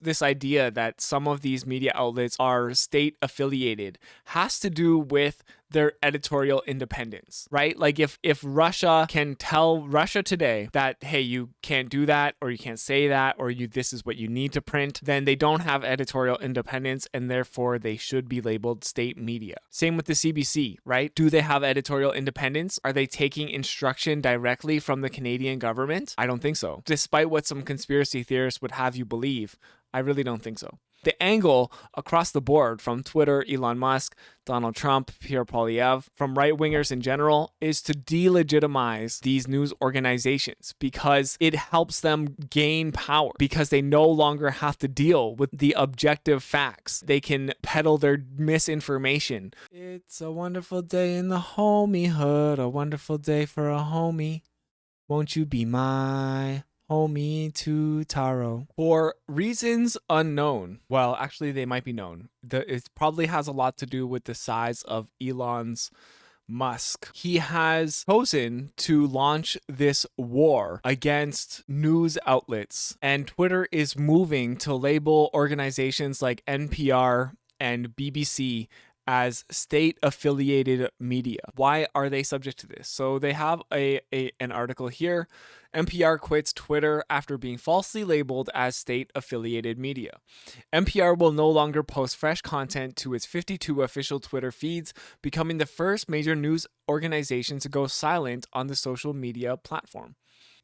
this idea that some of these media outlets are state affiliated has to do with their editorial independence, right? Like if Russia can tell Russia Today that, hey, you can't do that, or you can't say that, or this is what you need to print, then they don't have editorial independence, and therefore they should be labeled state media. Same with the CBC, right? Do they have editorial independence? Are they taking instruction directly from the Canadian government? I don't think so. Despite what some conspiracy theorists would have you believe, I really don't think so. The angle across the board from Twitter, Elon Musk, Donald Trump, Pierre Poilievre, from right-wingers in general, is to delegitimize these news organizations because it helps them gain power, because they no longer have to deal with the objective facts. They can peddle their misinformation. It's a wonderful day in the homiehood, a wonderful day for a homie. Won't you be my homie to Taro? For reasons unknown. Well, actually, they might be known. It probably has a lot to do with the size of Elon's Musk. He has chosen to launch this war against news outlets, and Twitter is moving to label organizations like NPR and BBC as state-affiliated media. Why are they subject to this? So they have an article here. NPR quits Twitter after being falsely labeled as state-affiliated media. NPR will no longer post fresh content to its 52 official Twitter feeds, becoming the first major news organization to go silent on the social media platform.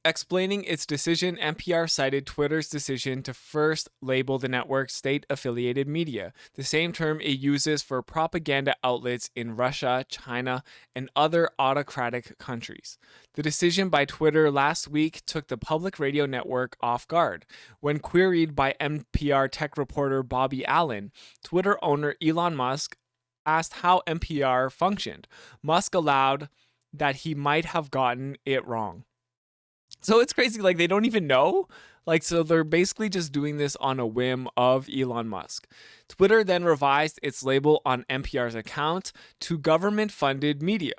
Explaining its decision, NPR cited Twitter's decision to first label the network state-affiliated media, the same term it uses for propaganda outlets in Russia, China, and other autocratic countries. The decision by Twitter last week took the public radio network off guard. When queried by NPR tech reporter Bobby Allen, Twitter owner Elon Musk asked how NPR functioned. Musk allowed that he might have gotten it wrong. So it's crazy, like they don't even know. Like, so they're basically just doing this on a whim of Elon Musk. Twitter then revised its label on NPR's account to government-funded media.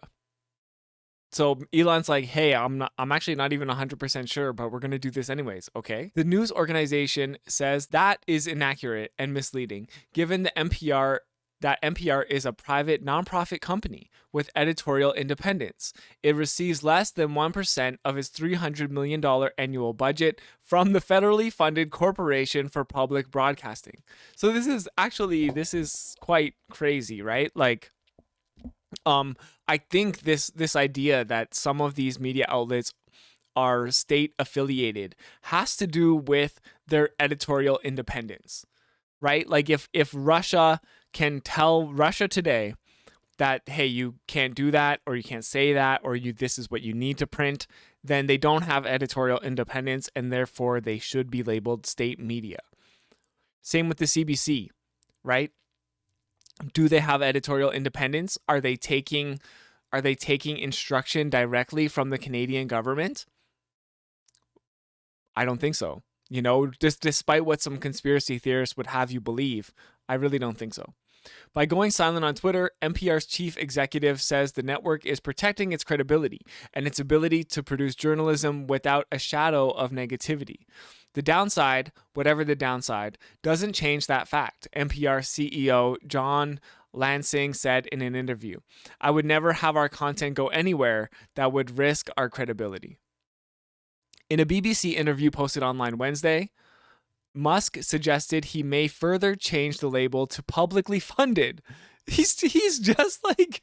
So Elon's like, hey, I'm actually not even 100% sure, but we're going to do this anyways, okay? The news organization says that is inaccurate and misleading, given that NPR is a private nonprofit company with editorial independence. It receives less than 1% of its $300 million annual budget from the federally funded Corporation for Public Broadcasting. So this is quite crazy, right? Like, I think this idea that some of these media outlets are state affiliated has to do with their editorial independence, right? Like if Russia can tell Russia Today that, hey, you can't do that, or you can't say that, or this is what you need to print, then they don't have editorial independence, and therefore they should be labeled state media. Same with the CBC, right? Do they have editorial independence? Are they taking instruction directly from the Canadian government? I don't think so. You know, just despite what some conspiracy theorists would have you believe, I really don't think so. By going silent on Twitter, NPR's chief executive says the network is protecting its credibility and its ability to produce journalism without a shadow of negativity. The downside, whatever the downside, doesn't change that fact, NPR CEO John Lansing said in an interview. I would never have our content go anywhere that would risk our credibility. In a BBC interview posted online Wednesday, Musk suggested he may further change the label to publicly funded. He's just like,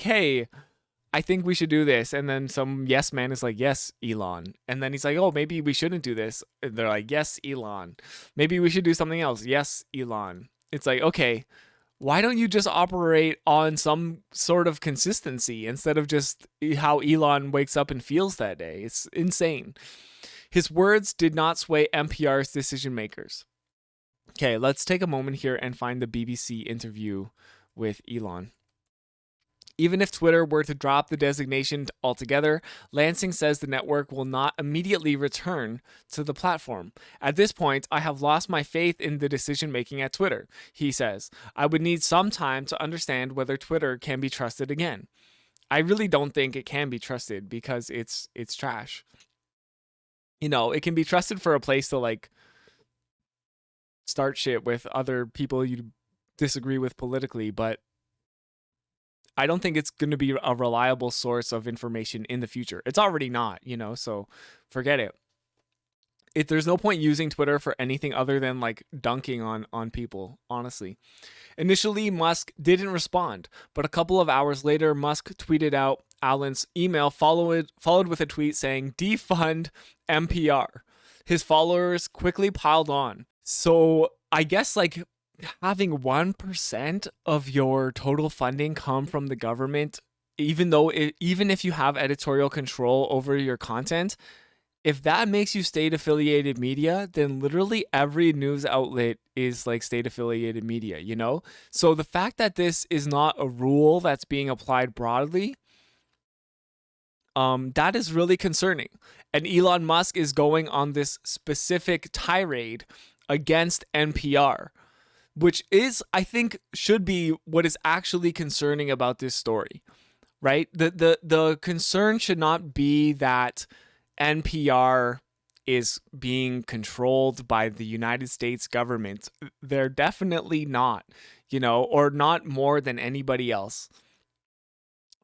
hey, I think we should do this. And then some yes man is like, yes, Elon. And then he's like, oh, maybe we shouldn't do this. And they're like, yes, Elon. Maybe we should do something else. Yes, Elon. It's like, okay, why don't you just operate on some sort of consistency instead of just how Elon wakes up and feels that day? It's insane. His words did not sway NPR's decision makers. Okay, let's take a moment here and find the BBC interview with Elon. Even if Twitter were to drop the designation altogether, Lansing says the network will not immediately return to the platform. At this point, I have lost my faith in the decision-making at Twitter, he says. I would need some time to understand whether Twitter can be trusted again. I really don't think it can be trusted because it's trash. it can be trusted for a place to like start shit with other people you disagree with politically, but I don't think it's going to be a reliable source of information in the future. It's already not, so forget it. There's no point using Twitter for anything other than like dunking on people, honestly. Initially, Musk didn't respond, but a couple of hours later, Musk tweeted out Allen's email, followed with a tweet saying, "Defund NPR." His followers quickly piled on. So I guess like having 1% of your total funding come from the government, even if you have editorial control over your content, if that makes you state affiliated media, then literally every news outlet is like state affiliated media, So the fact that this is not a rule that's being applied broadly, that is really concerning. And Elon Musk is going on this specific tirade against NPR, which is, I think, should be what is actually concerning about this story, right? The concern should not be that NPR is being controlled by the United States government. They're definitely not, or not more than anybody else.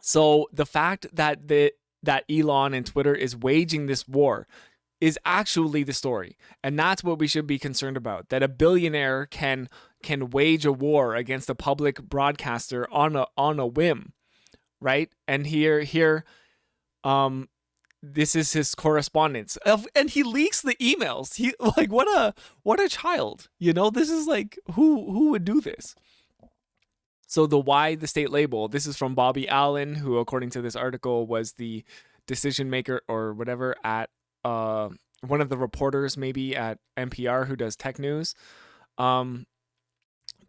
So the fact that that Elon and Twitter is waging this war is actually the story. And that's what we should be concerned about, that a billionaire can wage a war against a public broadcaster on a whim, right? And here this is his correspondence and he leaks the emails. He like what a child, this is like who would do this? So the state label, this is from Bobby Allen, who according to this article was the decision maker or whatever at one of the reporters maybe at NPR who does tech news.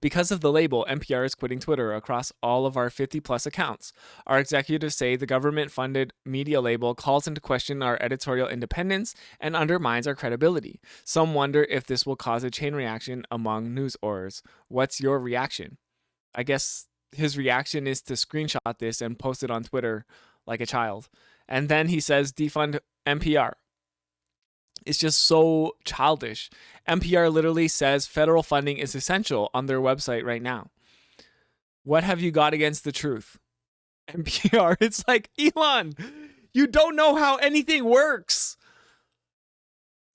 Because of the label, NPR is quitting Twitter across all of our 50 plus accounts. Our executives say the government funded media label calls into question our editorial independence and undermines our credibility. Some wonder if this will cause a chain reaction among news orgs. What's your reaction? I guess his reaction is to screenshot this and post it on Twitter like a child. And then he says, defund NPR. It's just so childish. NPR literally says federal funding is essential on their website right now. What have you got against the truth? NPR, it's like, Elon, you don't know how anything works.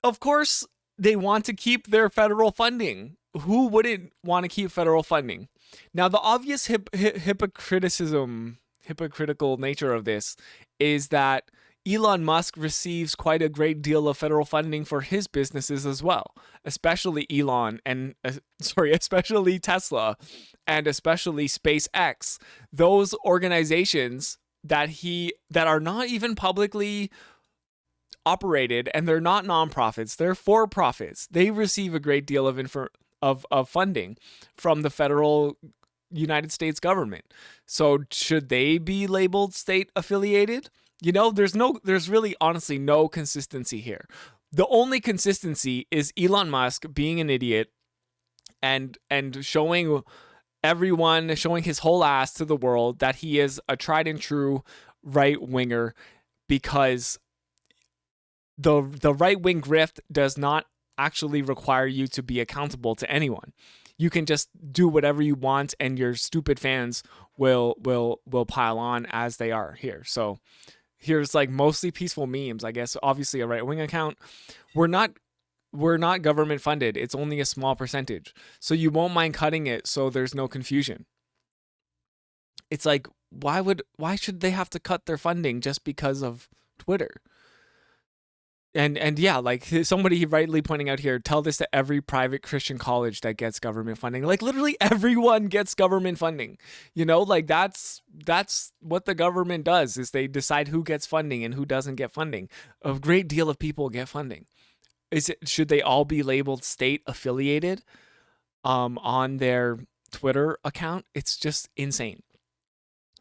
Of course, they want to keep their federal funding. Who wouldn't want to keep federal funding? Now, the obvious hypocritical nature of this is that Elon Musk receives quite a great deal of federal funding for his businesses as well, especially especially Tesla and especially SpaceX. Those organizations that are not even publicly operated and they're not nonprofits, they're for profits. They receive a great deal of funding from the federal United States government. So should they be labeled state affiliated? There's really honestly no consistency here. The only consistency is Elon Musk being an idiot and showing his whole ass to the world that he is a tried and true right winger, because the right wing grift does not actually require you to be accountable to anyone. You can just do whatever you want and your stupid fans will pile on as they are here. So here's like mostly peaceful memes, I guess. Obviously a right-wing account. We're not government funded. It's only a small percentage. So you won't mind cutting it so there's no confusion. It's like, why should they have to cut their funding just because of Twitter? And yeah, like somebody rightly pointing out here, tell this to every private Christian college that gets government funding. Like literally everyone gets government funding. Like that's what the government does, is they decide who gets funding and who doesn't get funding. A great deal of people get funding. Should they all be labeled state affiliated on their Twitter account? It's just insane.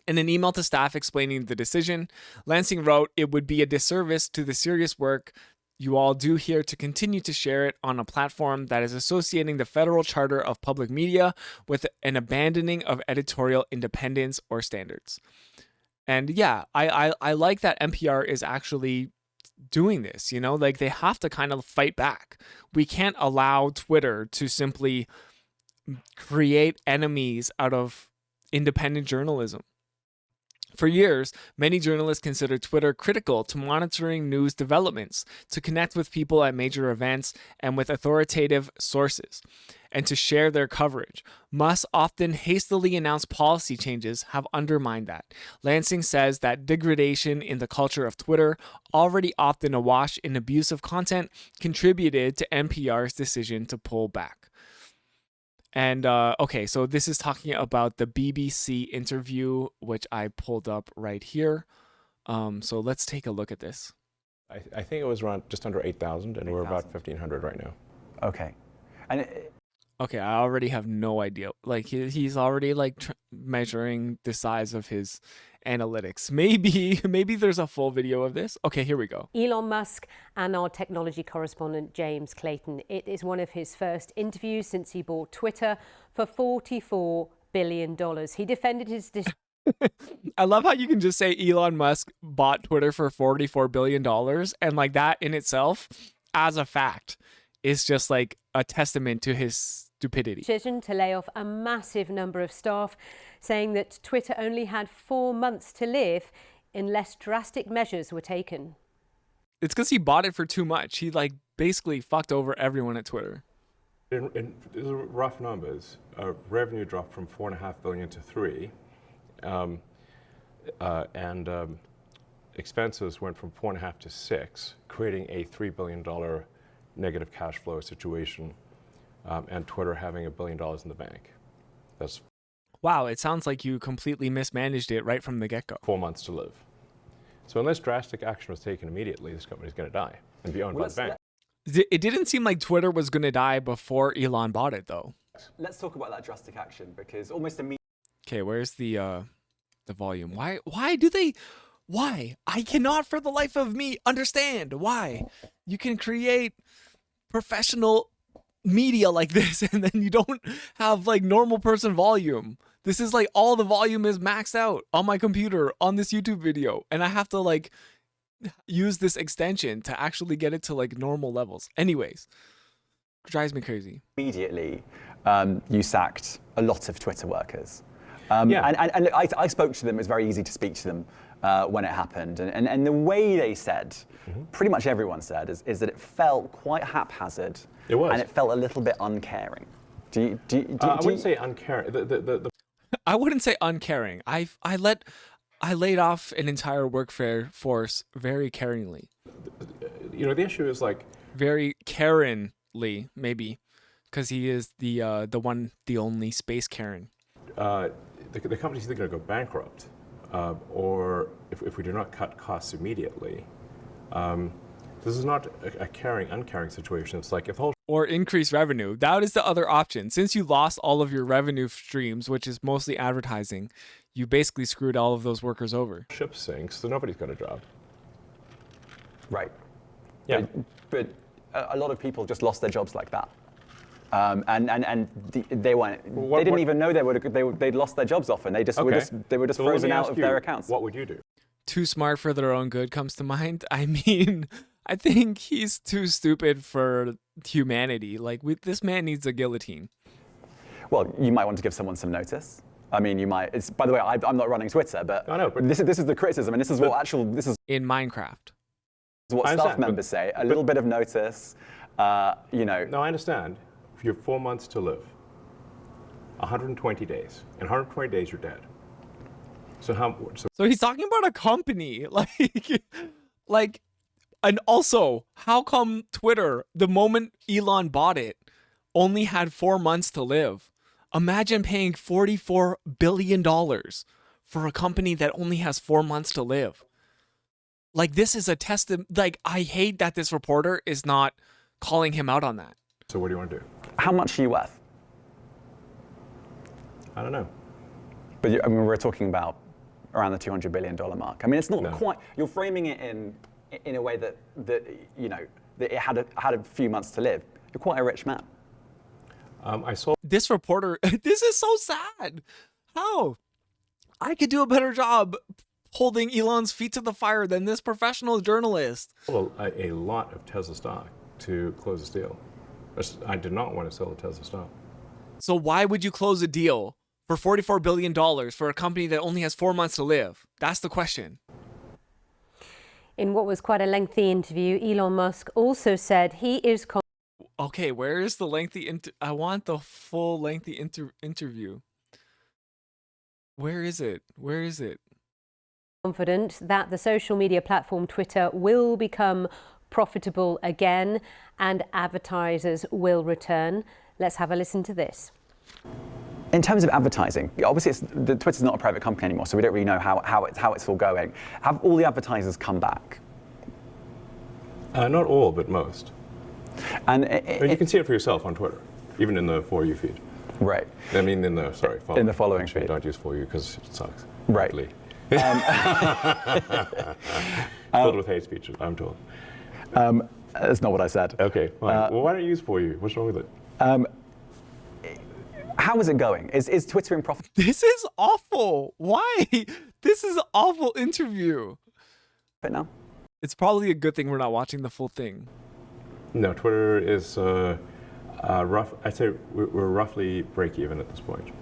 In an email to staff explaining the decision, Lansing wrote, "It would be a disservice to the serious work you all do here to continue to share it on a platform that is associating the Federal Charter of Public Media with an abandoning of editorial independence or standards." And yeah, I like that NPR is actually doing this, you know, like they have to kind of fight back. We can't allow Twitter to simply create enemies out of independent journalism. For years, many journalists considered Twitter critical to monitoring news developments, to connect with people at major events and with authoritative sources, and to share their coverage. Musk's often hastily announced policy changes have undermined that. Lansing says that degradation in the culture of Twitter, already often awash in abusive content, contributed to NPR's decision to pull back. And okay, so this is talking about the BBC interview, which I pulled up right here. So let's take a look at this. I think it was around just under 8,000, and we're about 1,500 right now. Okay. And okay, I already have no idea. Like he's already like measuring the size of his analytics. Maybe there's a full video of this. Okay, here we go. Elon Musk and our technology correspondent James Clayton. It is one of his first interviews since he bought Twitter for $44 billion. He defended his I love how you can just say Elon Musk bought Twitter for $44 billion, and like that in itself as a fact is just like a testament to his stupidity. Decision to lay off a massive number of staff, saying that Twitter only had 4 months to live unless drastic measures were taken. It's because he bought it for too much. He like basically fucked over everyone at Twitter. In rough numbers, revenue dropped from 4.5 billion to 3, and expenses went from 4.5 to 6, creating a $3 billion negative cash flow situation, and Twitter having $1 billion in the bank. That's wow. It sounds like you completely mismanaged it right from the get-go. 4 months to live. So unless drastic action was taken immediately, this company's going to die and be owned by the bank. It didn't seem like Twitter was going to die before Elon bought it, though. let's talk about that drastic action, because almost immediately. Okay, where's the volume? Why do they? Why? I cannot for the life of me understand why you can create professional media like this and then you don't have like normal person volume. This is like all the volume is maxed out on my computer on this YouTube video, and I have to like use this extension to actually get it to like normal levels. Anyways, drives me crazy. Immediately, you sacked a lot of Twitter workers. And I spoke to them. It was very easy to speak to them when it happened. And the way they said, pretty much everyone said, is that it felt quite haphazard. It was. And it felt a little bit uncaring. I wouldn't say uncaring. I wouldn't say uncaring. I laid off an entire workforce very caringly. You know, the issue is like very Karenly, maybe, because he is the only space Karen. The company's either going to go bankrupt, or if we do not cut costs immediately, this is not a uncaring situation. It's like if the whole or increase revenue. That is the other option. Since you lost all of your revenue streams, which is mostly advertising, you basically screwed all of those workers over. ship sinks, so nobody's got a job. Right. Yeah. But a lot of people just lost their jobs like that. They weren't. They didn't even know they'd lost their jobs often. They were just frozen out of their accounts. What would you do? Too smart for their own good comes to mind. I mean, I think he's too stupid for humanity. Like, this man needs a guillotine. Well, you might want to give someone some notice. I mean, you might. By the way, I'm not running Twitter, but I know. But this is the criticism, and this is in Minecraft. What staff members say. A little bit of notice, you know. No, I understand. If you have 4 months to live, 120 days. In 120 days, you're dead. So he's talking about a company, like, and also, how come Twitter, the moment Elon bought it, only had 4 months to live? Imagine paying $44 billion for a company that only has 4 months to live. Like, this is a testament. Like, I hate that this reporter is not calling him out on that. So what do you want to do? How much are you worth? I don't know. But I mean, we're talking about around the $200 billion mark. I mean, it's not quite. You're framing it in a way that you know that it had a few months to live. You're quite a rich man. I saw this reporter. This is so sad. How? I could do a better job holding Elon's feet to the fire than this professional journalist. Well, a lot of Tesla stock to close this deal. I did not want to sell the Tesla stock. So why would you close a deal for $44 billion for a company that only has 4 months to live? That's the question. In what was quite a lengthy interview, Elon Musk also said he is Okay, where is the lengthy I want the full lengthy interview. Where is it? Where is it? confident that the social media platform Twitter will become profitable again and advertisers will return. Let's have a listen to this. In terms of advertising, obviously Twitter's not a private company anymore, so we don't really know how it's all going. Have all the advertisers come back? Not all, but most. And you can see it for yourself on Twitter, even in the For You feed. Right. I mean, in the following feed. Don't use For You because it sucks. Right. Filled with hate speech, I'm told. That's not what I said. Okay, fine. Well, why don't you use For You? What's wrong with it? How is it going? Is Twitter in profit? This is awful. Why? This is an awful interview. But now? It's probably a good thing we're not watching the full thing. No, Twitter is rough. I'd say we're roughly break even at this point.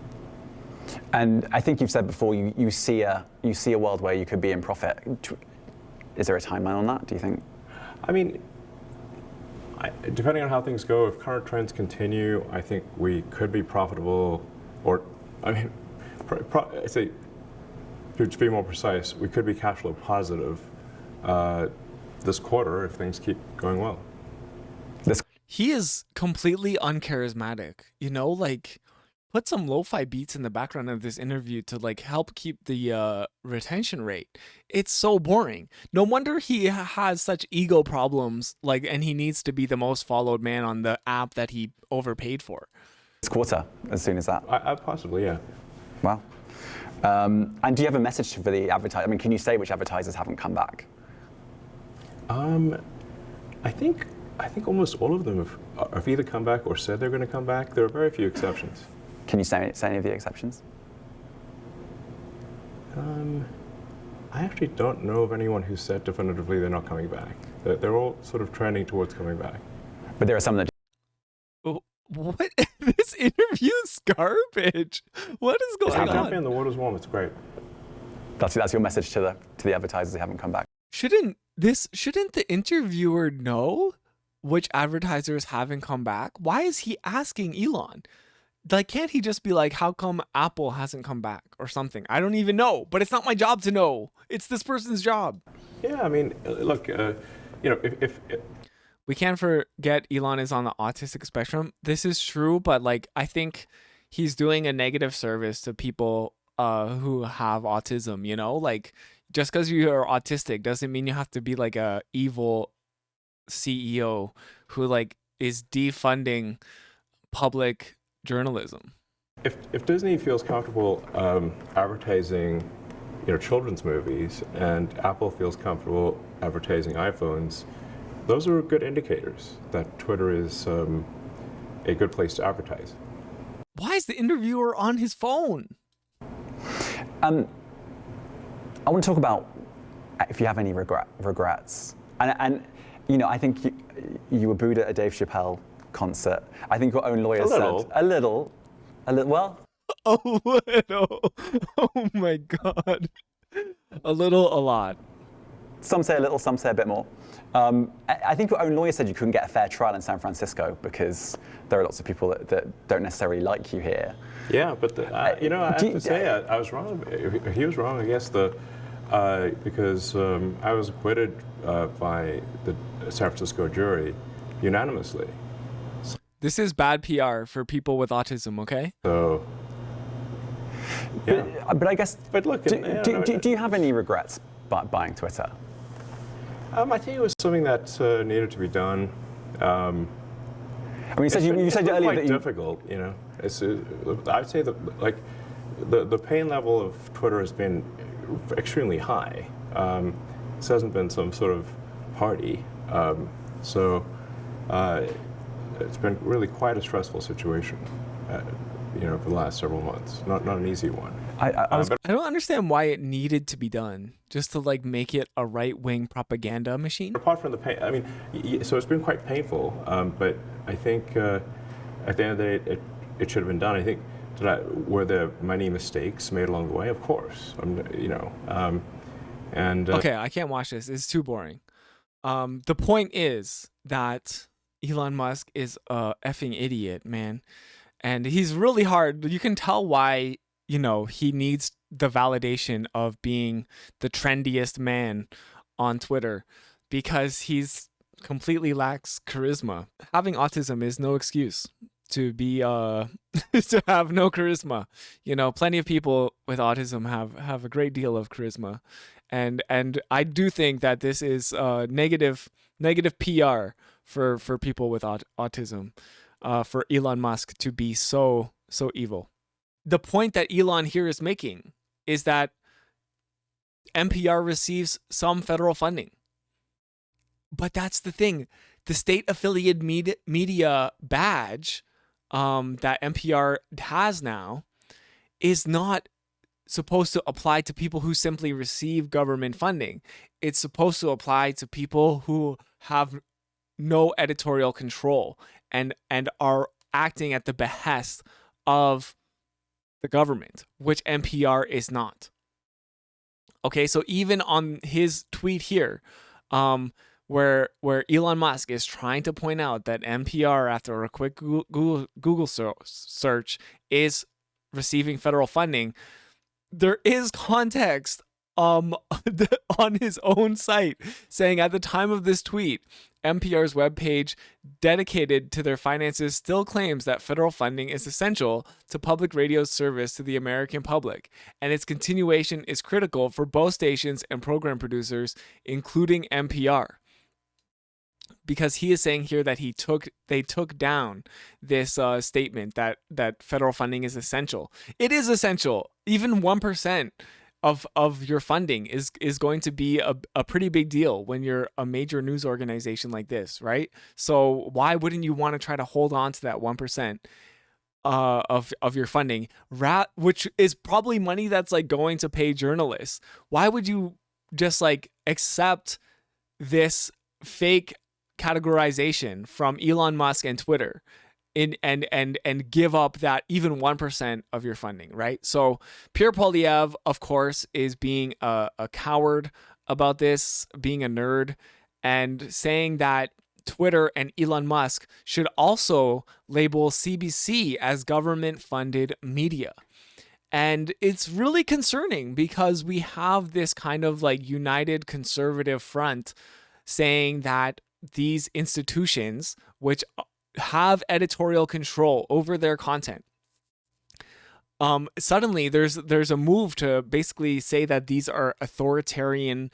And I think you've said before you see a world where you could be in profit. Is there a timeline on that, do you think? I mean, depending on how things go, if current trends continue, I think we could be profitable, or, I mean, I'd say, to be more precise, we could be cash flow positive this quarter if things keep going well. He is completely uncharismatic, you know, like put some lo-fi beats in the background of this interview to like help keep the retention rate. It's so boring. No wonder he has such ego problems, like, and he needs to be the most followed man on the app that he overpaid for. This quarter, as soon as that? Possibly, yeah. Wow. And do you have a message for the advertisers? I mean, can you say which advertisers haven't come back? I think almost all of them have either come back or said they're going to come back. There are very few exceptions. Can you say any of the exceptions? I actually don't know of anyone who said definitively they're not coming back. They're all sort of trending towards coming back. But there are some that... What? This interview is garbage. What is going on? Jump in, the water's warm. It's great. That's your message to the advertisers who haven't come back. Shouldn't the interviewer know which advertisers haven't come back? Why is he asking Elon? Like, can't he just be like, how come Apple hasn't come back or something? I don't even know, but it's not my job to know. It's this person's job. Yeah, I mean, look, if we can't forget Elon is on the autistic spectrum. This is true, but like, I think he's doing a negative service to people who have autism, you know? Like, just because you're autistic doesn't mean you have to be like a evil CEO who like is defunding public journalism. If Disney feels comfortable advertising, children's movies, and Apple feels comfortable advertising iPhones, those are good indicators that Twitter is a good place to advertise. Why is the interviewer on his phone? I want to talk about if you have any regrets. And I think you were booed at a Dave Chappelle concert. I think your own lawyer said a little. Well, a little. Oh my God. A little, a lot. Some say a little, some say a bit more. I think your own lawyer said you couldn't get a fair trial in San Francisco because there are lots of people that don't necessarily like you here. Yeah, but I have to say I was wrong. He was wrong, I guess, because I was acquitted by the San Francisco jury unanimously. This is bad PR for people with autism, okay? So, yeah. But I guess. But look, do you have any regrets buying Twitter? I think it was something that needed to be done. I mean, you said earlier that difficult. I'd say that the pain level of Twitter has been extremely high. This hasn't been some sort of party, so it's been really quite a stressful situation. for the last several months. Not an easy one. I don't understand why it needed to be done, just to like make it a right-wing propaganda machine. Apart from the pain, I mean, so it's been quite painful, but I think at the end of the day, it should have been done. I think, were there many mistakes made along the way? Of course, okay, I can't watch this. It's too boring. The point is that Elon Musk is a effing idiot, man. And he's really hard. You can tell why, he needs the validation of being the trendiest man on Twitter, because he's completely lacks charisma. Having autism is no excuse to be to have no charisma. Plenty of people with autism have a great deal of charisma. And I do think that this is negative PR for people with autism, for Elon Musk to be so evil. The point that Elon here is making is that NPR receives some federal funding. But that's the thing. The state affiliated media badge that NPR has now is not supposed to apply to people who simply receive government funding. It's supposed to apply to people who have no editorial control and are acting at the behest of the government, which NPR is not. Okay, so even on his tweet here, where Elon Musk is trying to point out that NPR, after a quick Google search, is receiving federal funding, there is context on his own site saying at the time of this tweet, NPR's webpage dedicated to their finances still claims that federal funding is essential to public radio's service to the American public, and its continuation is critical for both stations and program producers, including NPR. Because he is saying here that they took down this statement that federal funding is essential. It is essential. Even 1% of your funding is going to be a pretty big deal when you're a major news organization like this, right? So why wouldn't you want to try to hold on to that 1% of your funding, which is probably money that's like going to pay journalists? Why would you just like accept this fake categorization from Elon Musk and Twitter and give up that even 1% of your funding, right? So Pierre Poilievre, of course, is being a coward about this, being a nerd, and saying that Twitter and Elon Musk should also label CBC as government-funded media. And it's really concerning because we have this kind of like united conservative front saying that these institutions, which have editorial control over their content, suddenly there's a move to basically say that these are authoritarian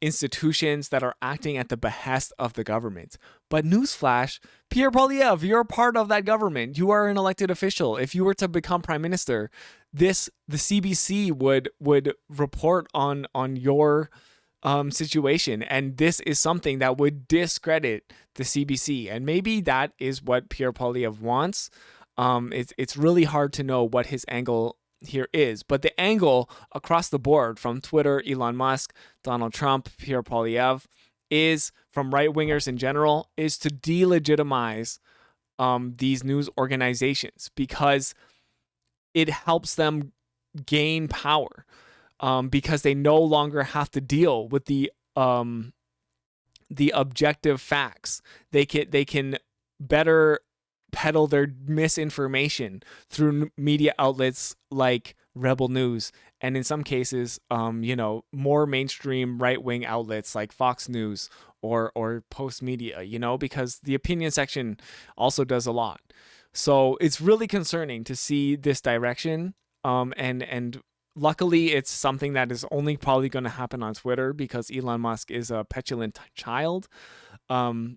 institutions that are acting at the behest of the government. But newsflash, Pierre Poilievre, you're a part of that government. You are an elected official. If you were to become prime minister, the CBC would report on your situation, and this is something that would discredit the CBC, and maybe that is what Pierre Poilievre wants. It's really hard to know what his angle here is, but the angle across the board from Twitter, Elon Musk, Donald Trump, Pierre Poilievre, is from right-wingers in general, is to delegitimize these news organizations because it helps them gain power. Because they no longer have to deal with the objective facts. They can better peddle their misinformation through media outlets like Rebel News, and in some cases, more mainstream right-wing outlets like Fox News or Post Media. Because the opinion section also does a lot. So it's really concerning to see this direction, and luckily, it's something that is only probably going to happen on Twitter because Elon Musk is a petulant child, and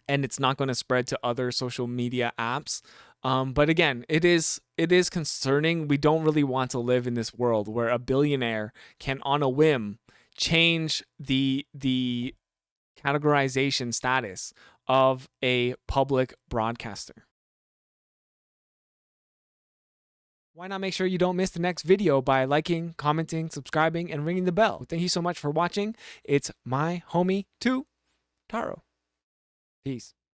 it's not going to spread to other social media apps. But again, it is concerning. We don't really want to live in this world where a billionaire can, on a whim, change the categorization status of a public broadcaster. Why not make sure you don't miss the next video by liking, commenting, subscribing, and ringing the bell? Thank you so much for watching. It's my homie, too, Taro. Peace.